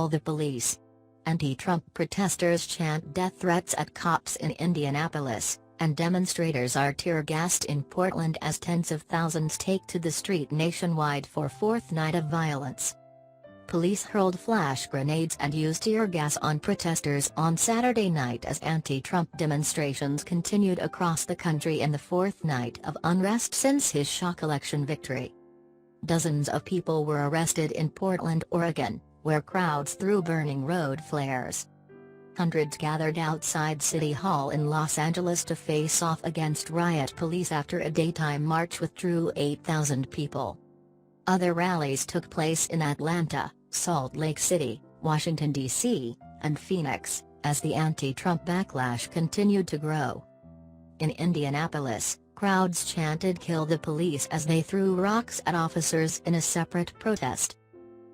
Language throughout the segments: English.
kill the police. Anti-Trump protesters chant death threats at cops in Indianapolis, and demonstrators are tear-gassed in Portland as tens of thousands take to the street nationwide for fourth night of violence. Police hurled flash grenades and used tear gas on protesters on Saturday night as anti-Trump demonstrations continued across the country in the fourth night of unrest since his shock election victory. Dozens of people were arrested in Portland, Oregon, where crowds threw burning road flares. Hundreds gathered outside City Hall in Los Angeles to face off against riot police after a daytime march withdrew 8,000 people. Other rallies took place in Atlanta, Salt Lake City, Washington, D.C., and Phoenix, as the anti-Trump backlash continued to grow. In Indianapolis, crowds chanted "Kill the police" as they threw rocks at officers in a separate protest.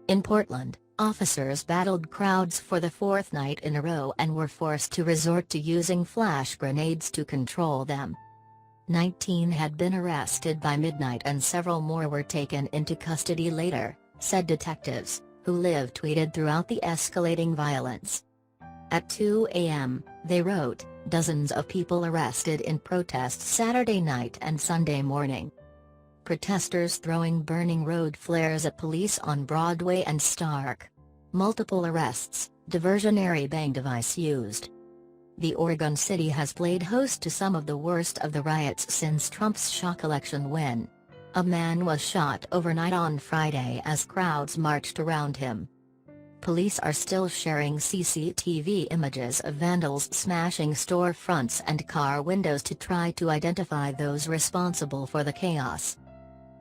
In Portland, officers battled crowds for the fourth night in a row and were forced to resort to using flash grenades to control them. 19 had been arrested by midnight and several more were taken into custody later, said detectives, who live tweeted throughout the escalating violence. At 2 a.m., they wrote, dozens of people arrested in protests Saturday night and Sunday morning. Protesters throwing burning road flares at police on Broadway and Stark. Multiple arrests, diversionary bang device used. The Oregon city has played host to some of the worst of the riots since Trump's shock election win. A man was shot overnight on Friday as crowds marched around him. Police are still sharing CCTV images of vandals smashing storefronts and car windows to try to identify those responsible for the chaos.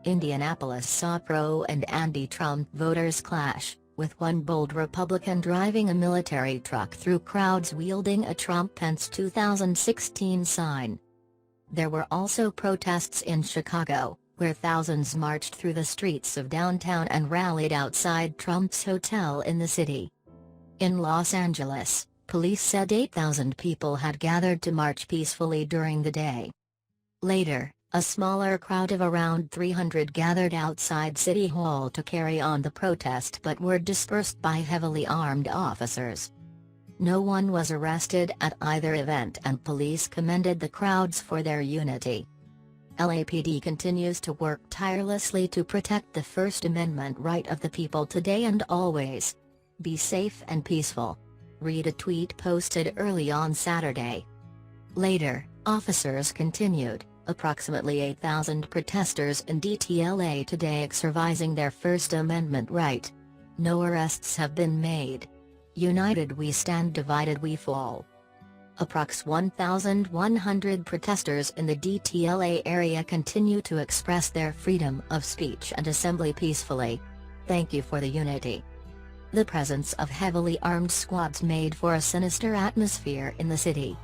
Indianapolis saw pro- and anti-Trump voters clash, with one bold Republican driving a military truck through crowds wielding a Trump-Pence 2016 sign. There were also protests in Chicago, where thousands marched through the streets of downtown and rallied outside Trump's hotel in the city. In Los Angeles, police said 8,000 people had gathered to march peacefully during the day. Later, a smaller crowd of around 300 gathered outside City Hall to carry on the protest but were dispersed by heavily armed officers. No one was arrested at either event and police commended the crowds for their unity. LAPD continues to work tirelessly to protect the First Amendment right of the people today and always. Be safe and peaceful. Read a tweet posted early on Saturday. Later, officers continued, approximately 8,000 protesters in DTLA today exercising their First Amendment right. No arrests have been made. United we stand, divided we fall. Approx 1,100 protesters in the DTLA area continue to express their freedom of speech and assembly peacefully. Thank you for the unity. The presence of heavily armed squads made for a sinister atmosphere in the city.